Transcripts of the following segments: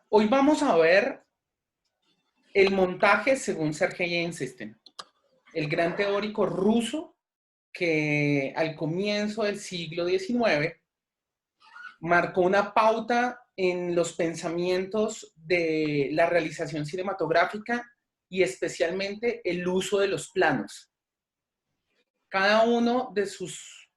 Hoy vamos a ver el montaje según Sergei Eisenstein, el gran teórico ruso que al comienzo del siglo XIX marcó una pauta en los pensamientos de la realización cinematográfica y especialmente el uso de los planos. Cada uno de sus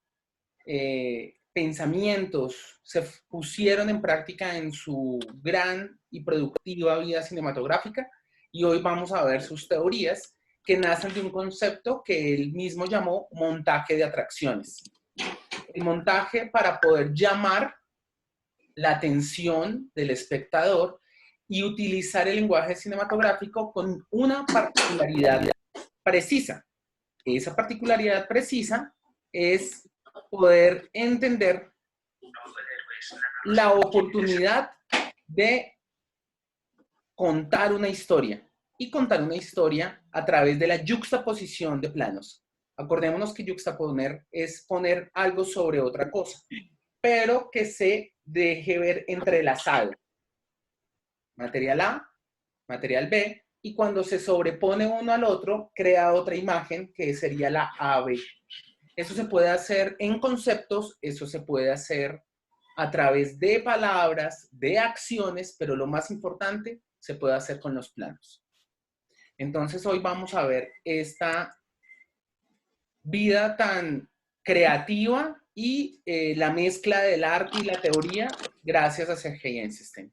pensamientos se pusieron en práctica en su gran y productiva vida cinematográfica y hoy vamos a ver sus teorías que nacen de un concepto que él mismo llamó montaje de atracciones. El montaje para poder llamar la atención del espectador y utilizar el lenguaje cinematográfico con una particularidad precisa. Esa particularidad precisa es poder entender la oportunidad de contar una historia y contar una historia a través de la yuxtaposición de planos. Acordémonos que yuxtaponer es poner algo sobre otra cosa, pero que se deje ver entrelazado. Material A, material B, y cuando se sobrepone uno al otro, crea otra imagen que sería la AB. Eso se puede hacer en conceptos, eso se puede hacer a través de palabras, de acciones, pero lo más importante, se puede hacer con los planos. Entonces hoy vamos a ver esta vida tan creativa y la mezcla del arte y la teoría gracias a Sergei Eisenstein.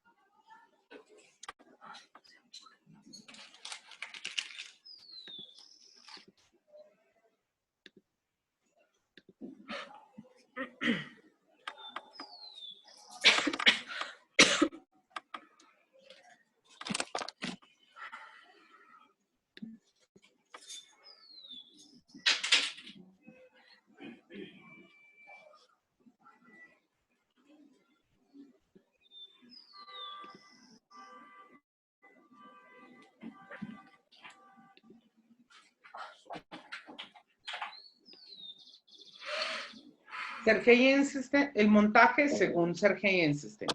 Sergei Eisenstein, el montaje según Sergei Eisenstein.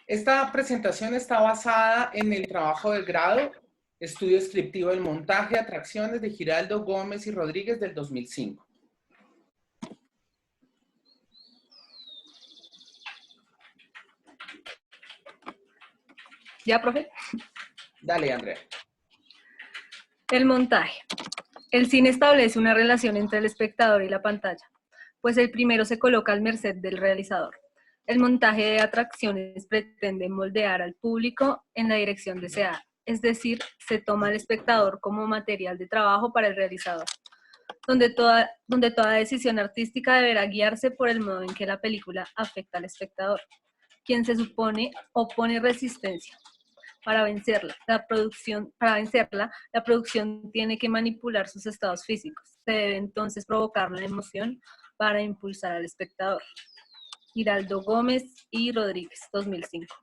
Esta presentación está basada en el trabajo del grado, estudio descriptivo del montaje de atracciones de Giraldo Gómez y Rodríguez del 2005. ¿Ya, profe? Dale, Andrea. El montaje. El cine establece una relación entre el espectador y la pantalla, pues el primero se coloca al merced del realizador. El montaje de atracciones pretende moldear al público en la dirección deseada, es decir, se toma al espectador como material de trabajo para el realizador, donde toda decisión artística deberá guiarse por el modo en que la película afecta al espectador, quien se supone opone resistencia. Para vencerla, la producción tiene que manipular sus estados físicos. Se debe entonces provocar la emoción para impulsar al espectador. Giraldo Gómez y Rodríguez, 2005.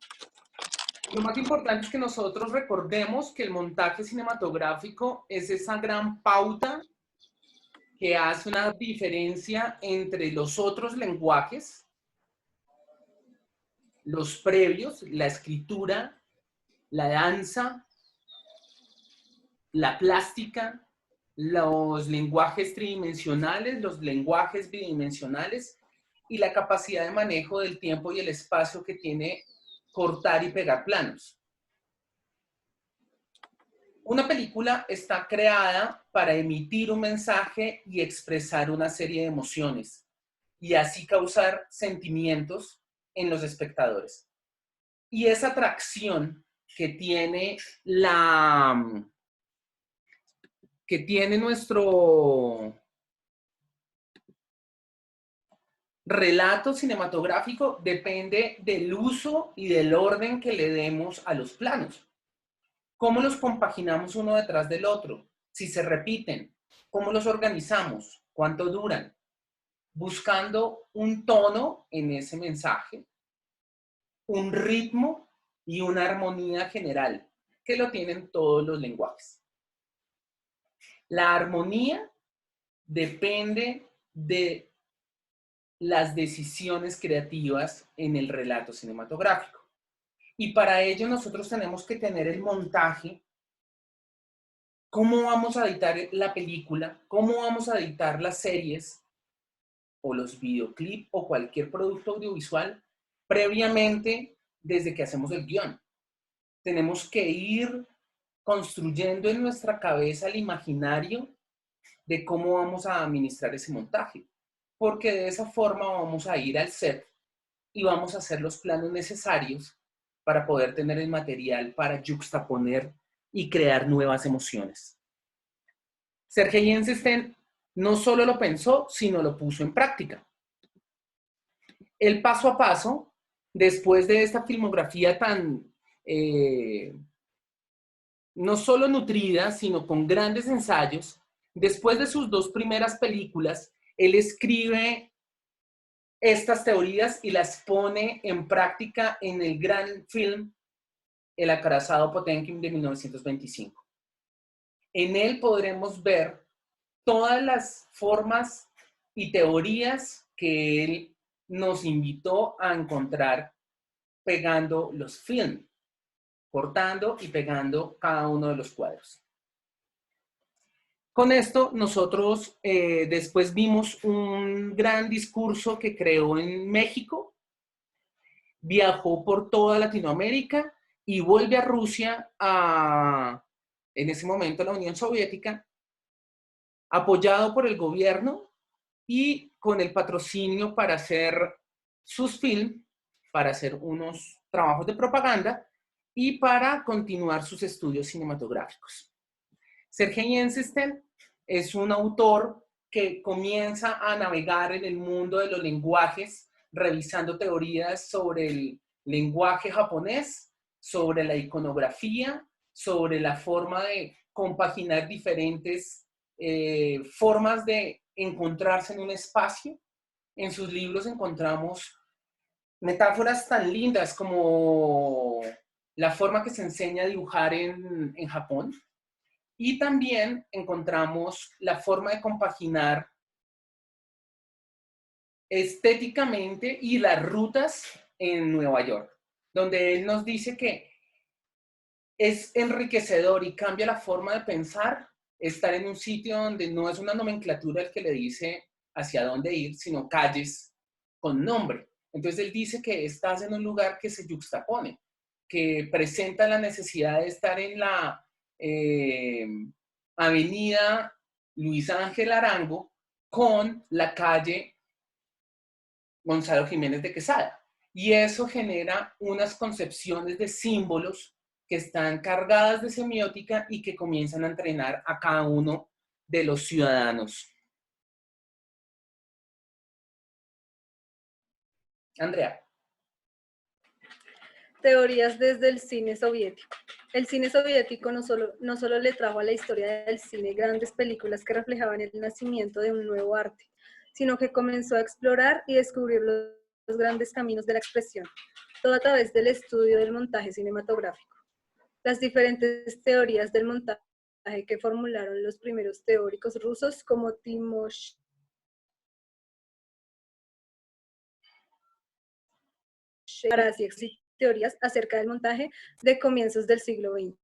Lo más importante es que nosotros recordemos que el montaje cinematográfico es esa gran pauta que hace una diferencia entre los otros lenguajes, los previos, la escritura, la danza, la plástica, los lenguajes tridimensionales, los lenguajes bidimensionales y la capacidad de manejo del tiempo y el espacio que tiene cortar y pegar planos. Una película está creada para emitir un mensaje y expresar una serie de emociones y así causar sentimientos en los espectadores. Y esa atracción que tiene nuestro relato cinematográfico depende del uso y del orden que le demos a los planos. ¿Cómo los compaginamos uno detrás del otro? Si se repiten, ¿cómo los organizamos? ¿Cuánto duran? Buscando un tono en ese mensaje, un ritmo y una armonía general, que lo tienen todos los lenguajes. La armonía depende de las decisiones creativas en el relato cinematográfico. Y para ello nosotros tenemos que tener el montaje, cómo vamos a editar la película, cómo vamos a editar las series o los videoclips o cualquier producto audiovisual previamente desde que hacemos el guión. Tenemos que ir construyendo en nuestra cabeza el imaginario de cómo vamos a administrar ese montaje, porque de esa forma vamos a ir al set y vamos a hacer los planos necesarios para poder tener el material para yuxtaponer y crear nuevas emociones. Sergei Eisenstein no solo lo pensó, sino lo puso en práctica. El paso a paso, después de esta filmografía tan no solo nutrida, sino con grandes ensayos, después de sus 2 primeras películas, él escribe estas teorías y las pone en práctica en el gran film El acorazado Potemkin de 1925. En él podremos ver todas las formas y teorías que él nos invitó a encontrar pegando los films, cortando y pegando cada uno de los cuadros. Con esto nosotros después vimos un gran discurso que creó en México, viajó por toda Latinoamérica y vuelve a Rusia, en ese momento la Unión Soviética, apoyado por el gobierno y con el patrocinio para hacer sus films, para hacer unos trabajos de propaganda y para continuar sus estudios cinematográficos. Sergei Eisenstein es un autor que comienza a navegar en el mundo de los lenguajes, revisando teorías sobre el lenguaje japonés, sobre la iconografía, sobre la forma de compaginar diferentes formas de encontrarse en un espacio. En sus libros encontramos metáforas tan lindas como la forma que se enseña a dibujar en Japón, y también encontramos la forma de compaginar estéticamente y las rutas en Nueva York, donde él nos dice que es enriquecedor y cambia la forma de pensar estar en un sitio donde no es una nomenclatura el que le dice hacia dónde ir, sino calles con nombre. Entonces él dice que estás en un lugar que se yuxtapone, que presenta la necesidad de estar en la avenida Luis Ángel Arango con la calle Gonzalo Jiménez de Quesada. Y eso genera unas concepciones de símbolos que están cargadas de semiótica y que comienzan a entrenar a cada uno de los ciudadanos. Andrea. Teorías desde el cine soviético. El cine soviético no solo le trajo a la historia del cine grandes películas que reflejaban el nacimiento de un nuevo arte, sino que comenzó a explorar y descubrir los grandes caminos de la expresión, todo a través del estudio del montaje cinematográfico. Las diferentes teorías del montaje que formularon los primeros teóricos rusos como Timoshenko, y teorías acerca del montaje de comienzos del siglo XX.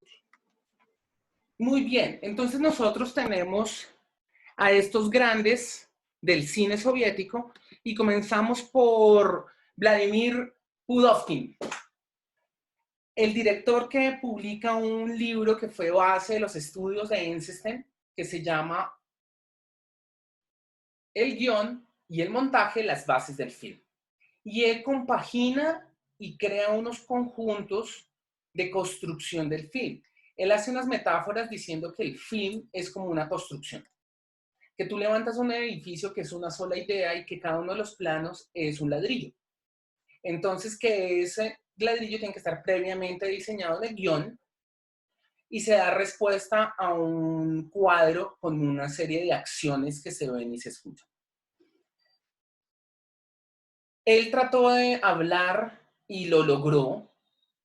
Muy bien, entonces nosotros tenemos a estos grandes del cine soviético y comenzamos por Vladimir Pudovkin, el director que publica un libro que fue base de los estudios de Eisenstein, que se llama El guión y el montaje, las bases del film. Y él compagina y crea unos conjuntos de construcción del film. Él hace unas metáforas diciendo que el film es como una construcción. Que tú levantas un edificio que es una sola idea y que cada uno de los planos es un ladrillo. Entonces, que ese ladrillo tiene que estar previamente diseñado en el guión y se da respuesta a un cuadro con una serie de acciones que se ven y se escuchan. Él trató de hablar y lo logró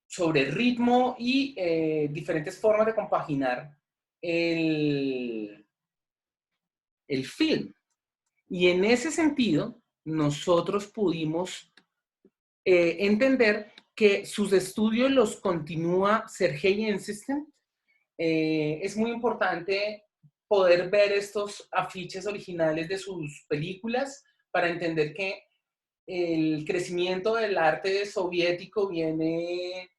sobre ritmo y diferentes formas de compaginar el film. Y en ese sentido, nosotros pudimos entender que sus estudios los continúa Sergei Eisenstein. Es muy importante poder ver estos afiches originales de sus películas para entender que el crecimiento del arte soviético viene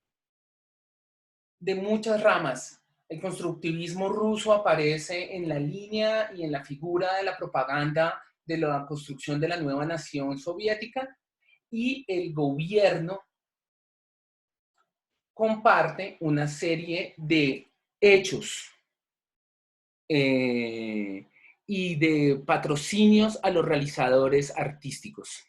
de muchas ramas. El constructivismo ruso aparece en la línea y en la figura de la propaganda de la construcción de la nueva nación soviética, y el gobierno comparte una serie de hechos y de patrocinios a los realizadores artísticos.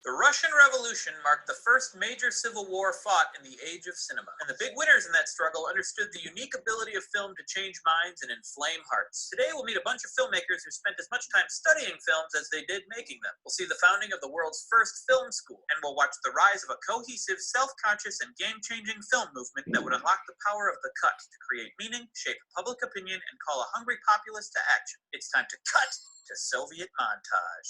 The Russian Revolution marked the first major civil war fought in the age of cinema, and the big winners in that struggle understood the unique ability of film to change minds and inflame hearts. Today we'll meet a bunch of filmmakers who spent as much time studying films as they did making them. We'll see the founding of the world's first film school, and we'll watch the rise of a cohesive, self-conscious, and game-changing film movement that would unlock the power of the cut to create meaning, shape public opinion, and call a hungry populace to action. It's time to cut to Soviet montage.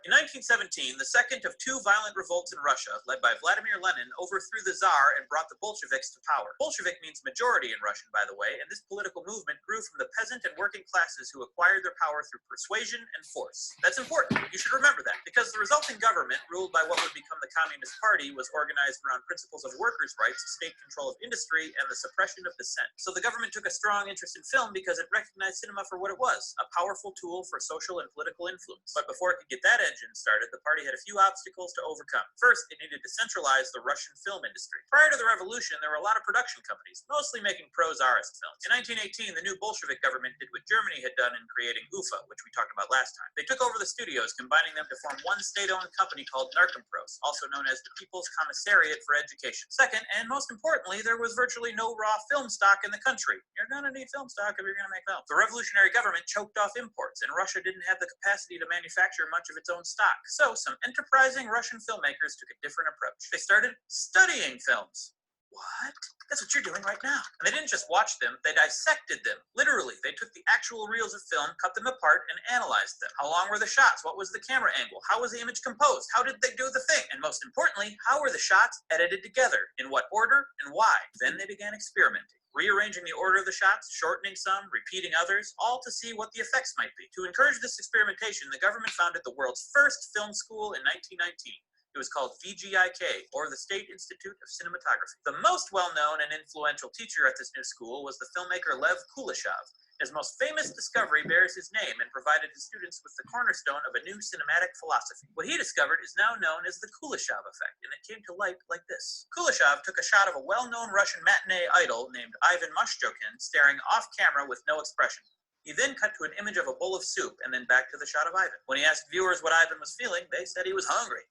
In 1917, the second of two violent revolts in Russia, led by Vladimir Lenin, overthrew the Tsar and brought the Bolsheviks to power. Bolshevik means majority in Russian, by the way, and this political movement grew from the peasant and working classes who acquired their power through persuasion and force. That's important. You should remember that, because the resulting government, ruled by what would become the Communist Party, was organized around principles of workers' rights, state control of industry, and the suppression of dissent. So the government took a strong interest in film because it recognized cinema for what it was, a powerful tool for social and political influence. But before it could get that engine started, the party had a few obstacles to overcome. First, it needed to centralize the Russian film industry. Prior to the revolution, there were a lot of production companies, mostly making pro-Tsarist films. In 1918, the new Bolshevik government did what Germany had done in creating UFA, which we talked about last time. They took over the studios, combining them to form one state-owned company called Narkompros, also known as the People's Commissariat for Education. Second, and most importantly, there was virtually no raw film stock in the country. You're gonna need film stock if you're gonna make film. The revolutionary government choked off imports, and Russia didn't have the capacity to manufacture much of its own stock. So some enterprising Russian filmmakers took a different approach. They started studying films. What? That's what you're doing right now. And they didn't just watch them, they dissected them. Literally, they took the actual reels of film, cut them apart, and analyzed them. How long were the shots? What was the camera angle? How was the image composed? How did they do the thing? And most importantly, how were the shots edited together? In what order and why? Then they began experimenting, rearranging the order of the shots, shortening some, repeating others, all to see what the effects might be. To encourage this experimentation, the government founded the world's first film school in 1919. It was called VGIK, or the State Institute of Cinematography. The most well-known and influential teacher at this new school was the filmmaker Lev Kuleshov. His most famous discovery bears his name and provided his students with the cornerstone of a new cinematic philosophy. What he discovered is now known as the Kuleshov effect, and it came to light like this. Kuleshov took a shot of a well-known Russian matinee idol named Ivan Mashchokin staring off-camera with no expression. He then cut to an image of a bowl of soup and then back to the shot of Ivan. When he asked viewers what Ivan was feeling, they said he was hungry.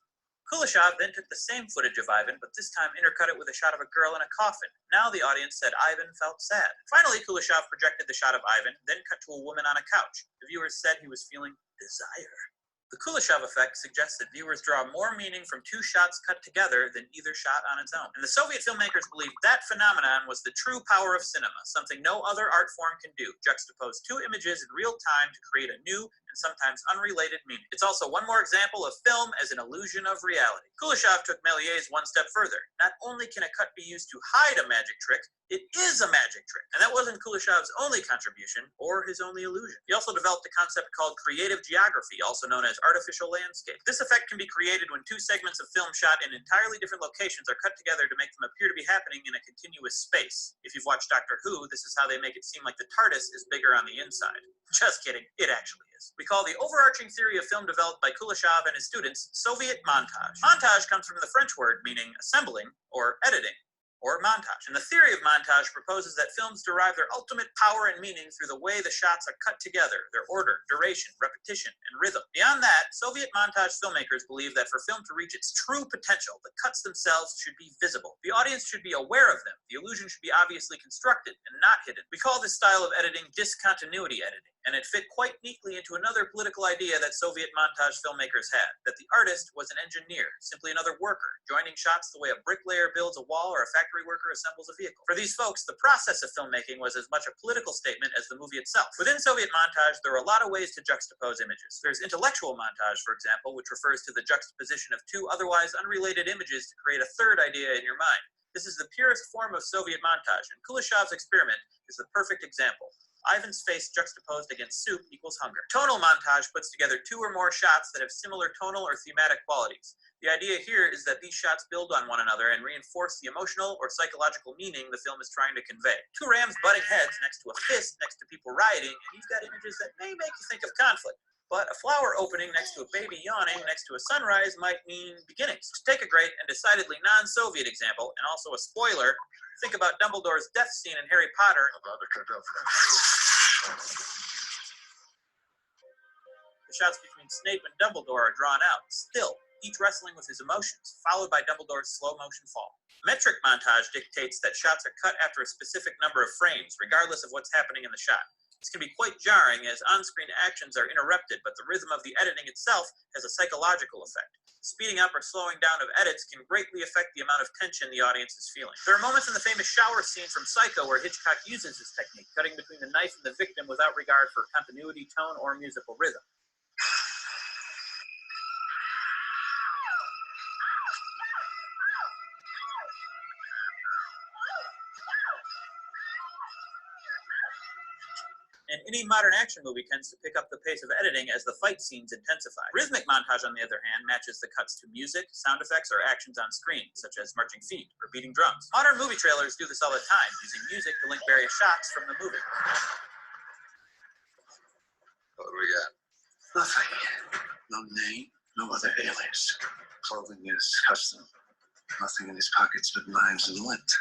Kuleshov then took the same footage of Ivan, but this time intercut it with a shot of a girl in a coffin. Now the audience said Ivan felt sad. Finally, Kuleshov projected the shot of Ivan, then cut to a woman on a couch. The viewers said he was feeling desire. The Kuleshov effect suggests that viewers draw more meaning from two shots cut together than either shot on its own. And the Soviet filmmakers believed that phenomenon was the true power of cinema, something no other art form can do, juxtapose two images in real time to create a new and sometimes unrelated meaning. It's also one more example of film as an illusion of reality. Kuleshov took Méliès one step further. Not only can a cut be used to hide a magic trick, it is a magic trick. And that wasn't Kuleshov's only contribution or his only illusion. He also developed a concept called creative geography, also known as artificial landscape. This effect can be created when two segments of film shot in entirely different locations are cut together to make them appear to be happening in a continuous space. If you've watched Doctor Who, this is how they make it seem like the TARDIS is bigger on the inside. Just kidding, it actually is. We call the overarching theory of film developed by Kuleshov and his students Soviet montage. Montage comes from the French word meaning assembling or editing. or montage. And the theory of montage proposes that films derive their ultimate power and meaning through the way the shots are cut together, their order, duration, repetition, and rhythm. Beyond that, Soviet montage filmmakers believe that for film to reach its true potential, the cuts themselves should be visible. The audience should be aware of them. The illusion should be obviously constructed and not hidden. We call this style of editing discontinuity editing, and it fit quite neatly into another political idea that Soviet montage filmmakers had, that the artist was an engineer, simply another worker, joining shots the way a bricklayer builds a wall or a factory worker assembles a vehicle. For these folks, the process of filmmaking was as much a political statement as the movie itself. Within Soviet montage, there are a lot of ways to juxtapose images. There's intellectual montage, for example, which refers to the juxtaposition of two otherwise unrelated images to create a third idea in your mind. This is the purest form of Soviet montage, and Kuleshov's experiment is the perfect example. Ivan's face juxtaposed against soup equals hunger. Tonal montage puts together two or more shots that have similar tonal or thematic qualities. The idea here is that these shots build on one another and reinforce the emotional or psychological meaning the film is trying to convey. Two rams butting heads next to a fist next to people rioting, and you've got images that may make you think of conflict. But a flower opening next to a baby yawning next to a sunrise might mean beginnings. To take a great and decidedly non-Soviet example, and also a spoiler, think about Dumbledore's death scene in Harry Potter. The shots between Snape and Dumbledore are drawn out, still, each wrestling with his emotions, followed by Dumbledore's slow-motion fall. Metric montage dictates that shots are cut after a specific number of frames, regardless of what's happening in the shot. This can be quite jarring as on-screen actions are interrupted, but the rhythm of the editing itself has a psychological effect. Speeding up or slowing down of edits can greatly affect the amount of tension the audience is feeling. There are moments in the famous shower scene from Psycho where Hitchcock uses this technique, cutting between the knife and the victim without regard for continuity, tone, or musical rhythm. And any modern action movie tends to pick up the pace of editing as the fight scenes intensify. Rhythmic montage, on the other hand, matches the cuts to music, sound effects, or actions on screen, such as marching feet or beating drums. Modern movie trailers do this all the time, using music to link various shots from the movie. What do we got? Nothing. No name, no other alias. Clothing is custom. Nothing in his pockets but knives and lint.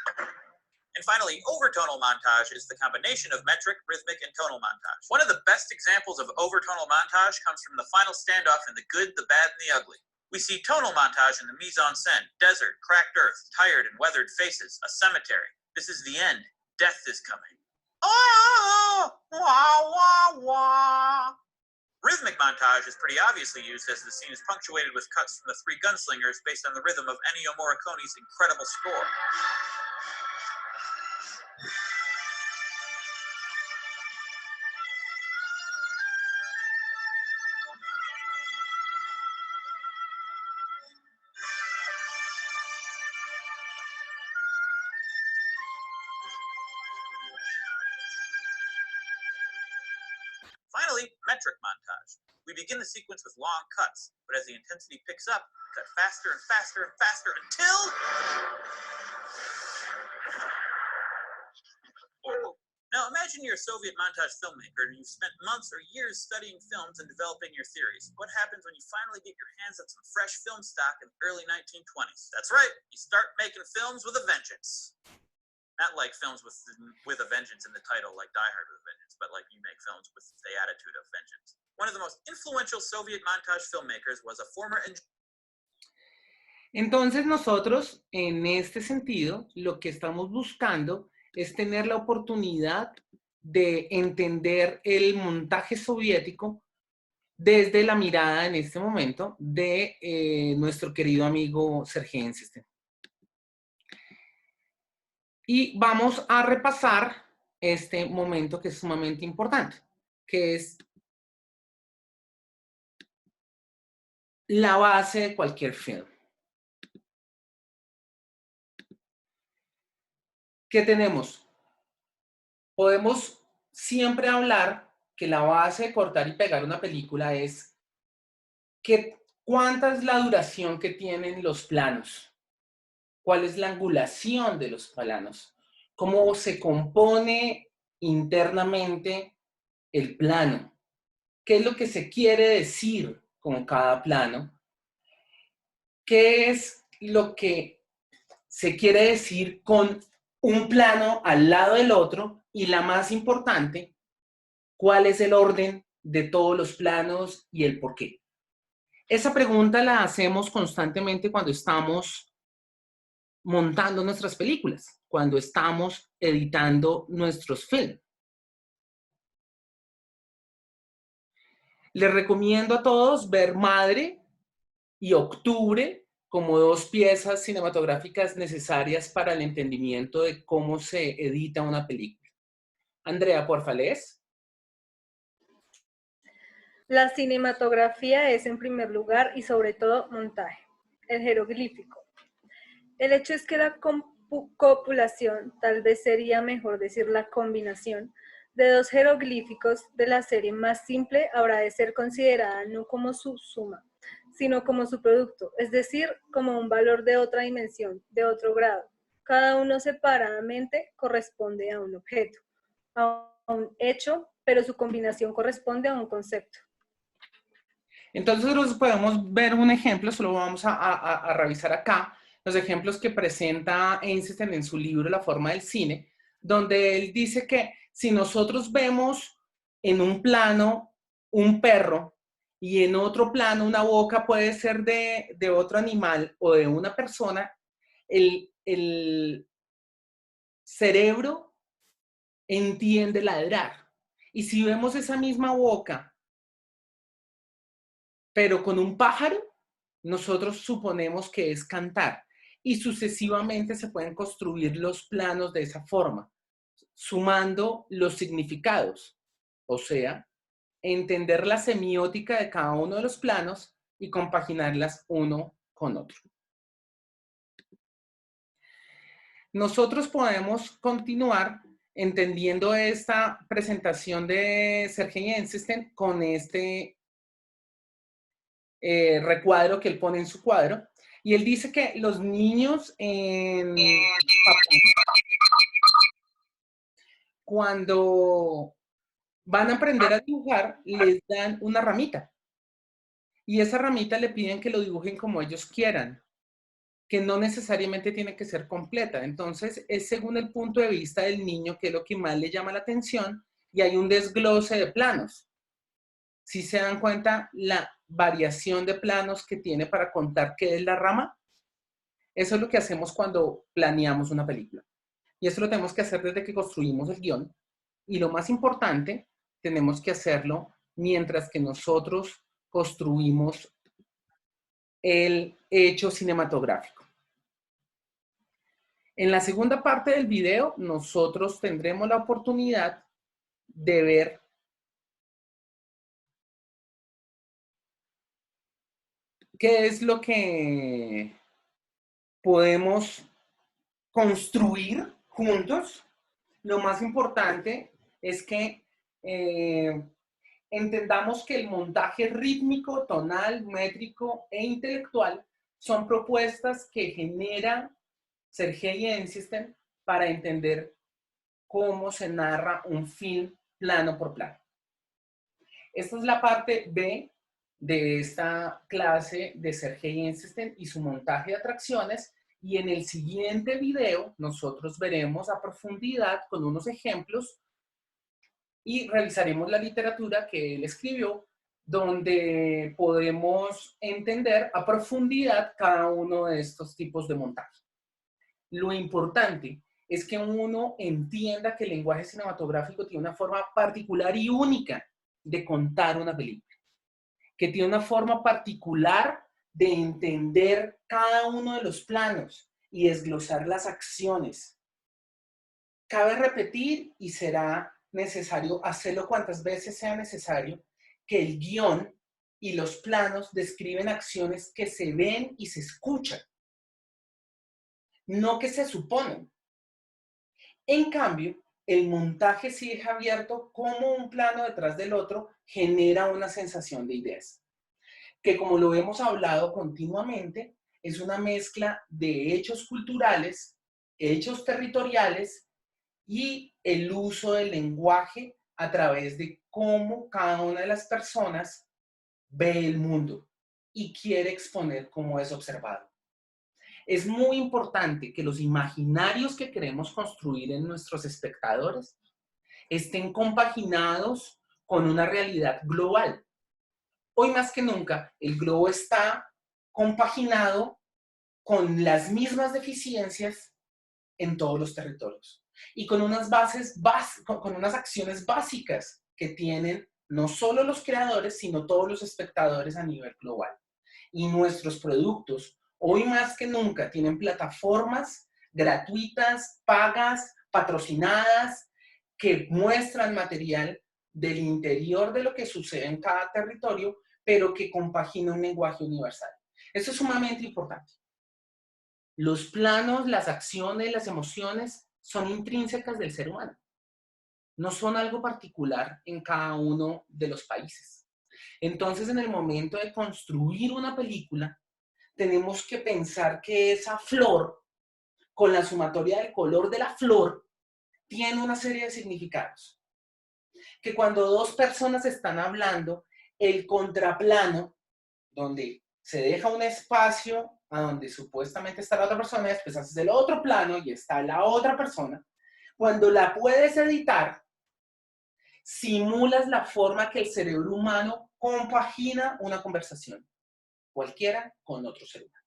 And finally, overtonal montage is the combination of metric, rhythmic, and tonal montage. One of the best examples of overtonal montage comes from the final standoff in The Good, the Bad, and the Ugly. We see tonal montage in the mise-en-scène: desert, cracked earth, tired and weathered faces, a cemetery. This is the end. Death is coming. Oh, wah, wah, wah. Rhythmic montage is pretty obviously used as the scene is punctuated with cuts from the Three Gunslingers based on the rhythm of Ennio Morricone's incredible score. Finally, metric montage. We begin the sequence with long cuts, but as the intensity picks up, we cut faster and faster and faster until... Now imagine you're a Soviet montage filmmaker and you've spent months or years studying films and developing your theories. What happens when you finally get your hands on some fresh film stock in the early 1920s? That's right, you start making films with a vengeance. Not like films with a vengeance in the title, like Die Hard with a Vengeance, but like you make films with the attitude of vengeance. One of the most influential Soviet montage filmmakers was a former engineer. Entonces nosotros, en este sentido, lo que estamos buscando es tener la oportunidad de entender el montaje soviético desde la mirada en este momento de nuestro querido amigo Sergei Eisenstein. Y vamos a repasar este momento que es sumamente importante, que es la base de cualquier film. ¿Qué tenemos? Podemos siempre hablar que la base de cortar y pegar una película es cuánta es la duración que tienen los planos, cuál es la angulación de los planos, cómo se compone internamente el plano, qué es lo que se quiere decir con cada plano, qué es lo que se quiere decir con un plano al lado del otro y la más importante, ¿cuál es el orden de todos los planos y el por qué? Esa pregunta la hacemos constantemente cuando estamos montando nuestras películas, cuando estamos editando nuestros films. Les recomiendo a todos ver Madre y Octubre como dos piezas cinematográficas necesarias para el entendimiento de cómo se edita una película. Andrea, porfa, ¿lees? La cinematografía es en primer lugar y sobre todo montaje, el jeroglífico. El hecho es que la copulación, tal vez sería mejor decir la combinación, de dos jeroglíficos de la serie más simple habrá de ser considerada no como su suma, sino como su producto, es decir, como un valor de otra dimensión, de otro grado. Cada uno separadamente corresponde a un objeto, a un hecho, pero su combinación corresponde a un concepto. Entonces nosotros podemos ver un ejemplo, solo vamos a revisar acá, los ejemplos que presenta Einstein en su libro La forma del cine, donde él dice que si nosotros vemos en un plano un perro y en otro plano una boca puede ser de otro animal o de una persona, el cerebro entiende ladrar. Y si vemos esa misma boca, pero con un pájaro, nosotros suponemos que es cantar. Y sucesivamente se pueden construir los planos de esa forma, sumando los significados. O sea, entender la semiótica de cada uno de los planos y compaginarlas uno con otro. Nosotros podemos continuar entendiendo esta presentación de Sergei Eisenstein con este recuadro que él pone en su cuadro. Y él dice que los niños en Japón, cuando van a aprender a dibujar, les dan una ramita. Y esa ramita le piden que lo dibujen como ellos quieran, que no necesariamente tiene que ser completa. Entonces, es según el punto de vista del niño, que es lo que más le llama la atención, y hay un desglose de planos. Si se dan cuenta, la variación de planos que tiene para contar qué es la rama, eso es lo que hacemos cuando planeamos una película. Y eso lo tenemos que hacer desde que construimos el guión. Y lo más importante, tenemos que hacerlo mientras que nosotros construimos el hecho cinematográfico. En la segunda parte del video, nosotros tendremos la oportunidad de ver qué es lo que podemos construir juntos. Lo más importante es que entendamos que el montaje rítmico, tonal, métrico e intelectual son propuestas que genera Sergei Eisenstein para entender cómo se narra un film plano por plano. Esta es la parte B de esta clase de Sergei Eisenstein y su montaje de atracciones. Y en el siguiente video nosotros veremos a profundidad con unos ejemplos y revisaremos la literatura que él escribió, donde podemos entender a profundidad cada uno de estos tipos de montaje. Lo importante es que uno entienda que el lenguaje cinematográfico tiene una forma particular y única de contar una película, que tiene una forma particular de entender cada uno de los planos y desglosar las acciones. Cabe repetir, y será necesario hacerlo cuantas veces sea necesario, que el guión y los planos describen acciones que se ven y se escuchan, no que se suponen. En cambio, el montaje sí deja abierto cómo un plano detrás del otro genera una sensación de ideas, que como lo hemos hablado continuamente, es una mezcla de hechos culturales, hechos territoriales y el uso del lenguaje a través de cómo cada una de las personas ve el mundo y quiere exponer cómo es observado. Es muy importante que los imaginarios que queremos construir en nuestros espectadores estén compaginados con una realidad global. Hoy más que nunca, el globo está compaginado con las mismas deficiencias en todos los territorios y con unas con unas acciones básicas que tienen no solo los creadores, sino todos los espectadores a nivel global. Y nuestros productos, hoy más que nunca, tienen plataformas gratuitas, pagas, patrocinadas, que muestran material del interior de lo que sucede en cada territorio, pero que compagina un lenguaje universal. Eso es sumamente importante. Los planos, las acciones, las emociones son intrínsecas del ser humano. No son algo particular en cada uno de los países. Entonces, en el momento de construir una película, tenemos que pensar que esa flor, con la sumatoria del color de la flor, tiene una serie de significados. Que cuando dos personas están hablando, el contraplano, donde se deja un espacio a donde supuestamente está la otra persona, después haces el otro plano y está la otra persona, cuando la puedes editar, simulas la forma que el cerebro humano compagina una conversación, cualquiera con otro ser humano.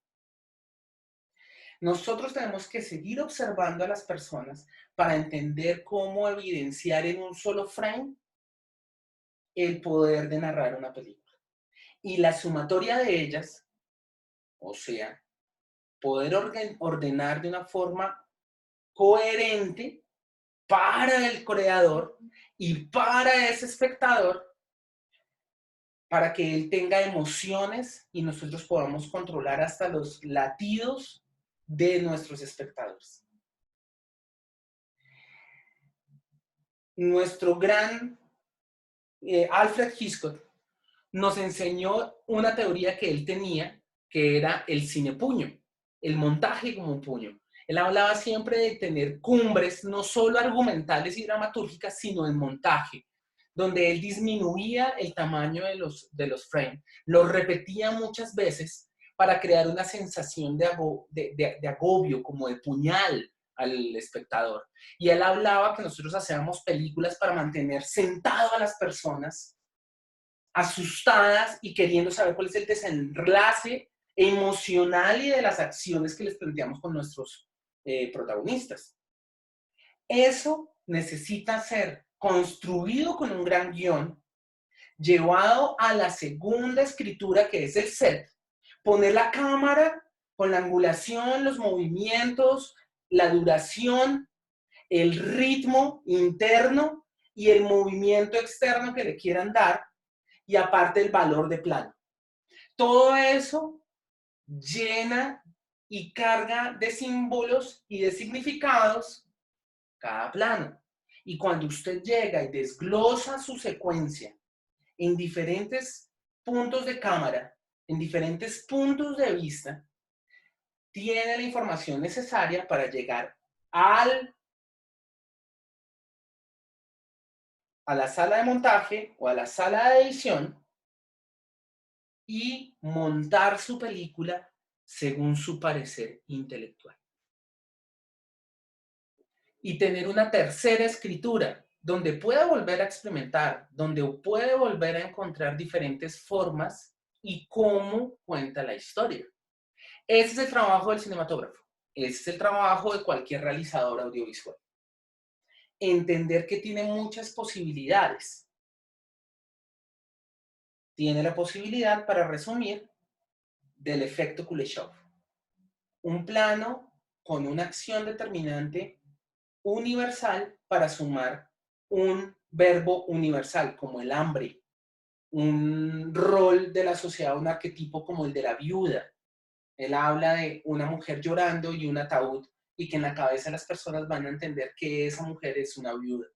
Nosotros tenemos que seguir observando a las personas para entender cómo evidenciar en un solo frame el poder de narrar una película. Y la sumatoria de ellas, o sea, poder ordenar de una forma coherente para el creador y para ese espectador, para que él tenga emociones y nosotros podamos controlar hasta los latidos de nuestros espectadores. Nuestro gran Alfred Hitchcock nos enseñó una teoría que él tenía, que era el cinepuño, el montaje como un puño. Él hablaba siempre de tener cumbres, no solo argumentales y dramatúrgicas, sino en montaje, donde él disminuía el tamaño de los frames, los repetía muchas veces para crear una sensación de agobio, como de puñal al espectador. Y él hablaba que nosotros hacíamos películas para mantener sentado a las personas asustadas y queriendo saber cuál es el desenlace emocional y de las acciones que les planteamos con nuestros protagonistas. Eso necesita ser construido con un gran guión, llevado a la segunda escritura, que es el set, poner la cámara con la angulación, los movimientos, la duración, el ritmo interno y el movimiento externo que le quieran dar, y aparte el valor de plano. Todo eso llena y carga de símbolos y de significados cada plano. Y cuando usted llega y desglosa su secuencia en diferentes puntos de cámara, en diferentes puntos de vista, tiene la información necesaria para llegar a la sala de montaje o a la sala de edición y montar su película según su parecer intelectual. Y tener una tercera escritura donde pueda volver a experimentar, donde puede volver a encontrar diferentes formas y cómo cuenta la historia. Ese es el trabajo del cinematógrafo. Ese es el trabajo de cualquier realizador audiovisual. Entender que tiene muchas posibilidades. Tiene la posibilidad, para resumir, del efecto Kuleshov. Un plano con una acción determinante universal para sumar un verbo universal, como el hambre, un rol de la sociedad, un arquetipo como el de la viuda. Él habla de una mujer llorando y un ataúd, y que en la cabeza de las personas van a entender que esa mujer es una viuda.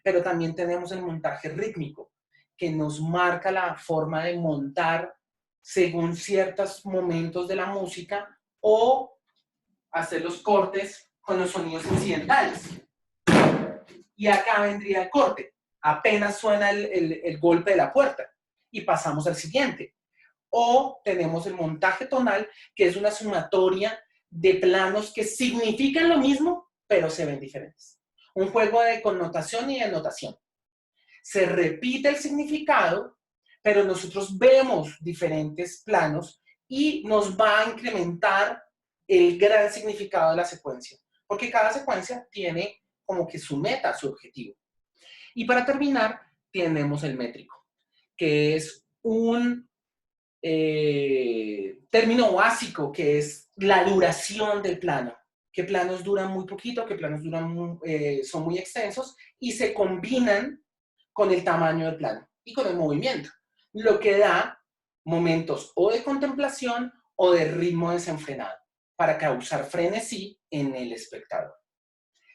Pero también tenemos el montaje rítmico, que nos marca la forma de montar según ciertos momentos de la música o hacer los cortes con los sonidos incidentales. Y acá vendría el corte. Apenas suena el golpe de la puerta y pasamos al siguiente. O tenemos el montaje tonal, que es una sumatoria de planos que significan lo mismo, pero se ven diferentes. Un juego de connotación y de notación. Se repite el significado, pero nosotros vemos diferentes planos y nos va a incrementar el gran significado de la secuencia, porque cada secuencia tiene como que su meta, su objetivo. Y para terminar, tenemos el métrico, que es un término básico, que es la duración del plano. ¿Qué planos duran muy poquito? ¿Qué planos son muy extensos? Y se combinan con el tamaño del plano y con el movimiento, lo que da momentos o de contemplación o de ritmo desenfrenado para causar frenesí en el espectador.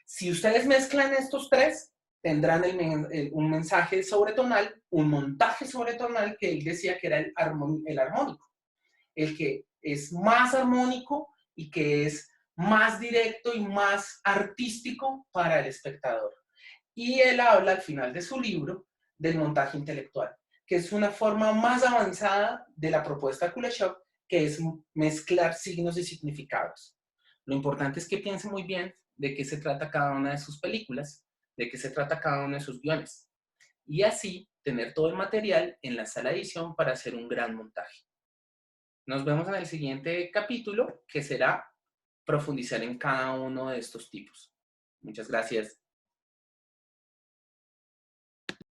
Si ustedes mezclan estos tres, tendrán un mensaje sobretonal, un montaje sobretonal que él decía que era el armónico, el que es más armónico y que es más directo y más artístico para el espectador. Y él habla al final de su libro del montaje intelectual, que es una forma más avanzada de la propuesta de Kuleshov, que es mezclar signos y significados. Lo importante es que piense muy bien de qué se trata cada una de sus películas, de qué se trata cada uno de sus guiones. Y así tener todo el material en la sala de edición para hacer un gran montaje. Nos vemos en el siguiente capítulo, que será profundizar en cada uno de estos tipos. Muchas gracias.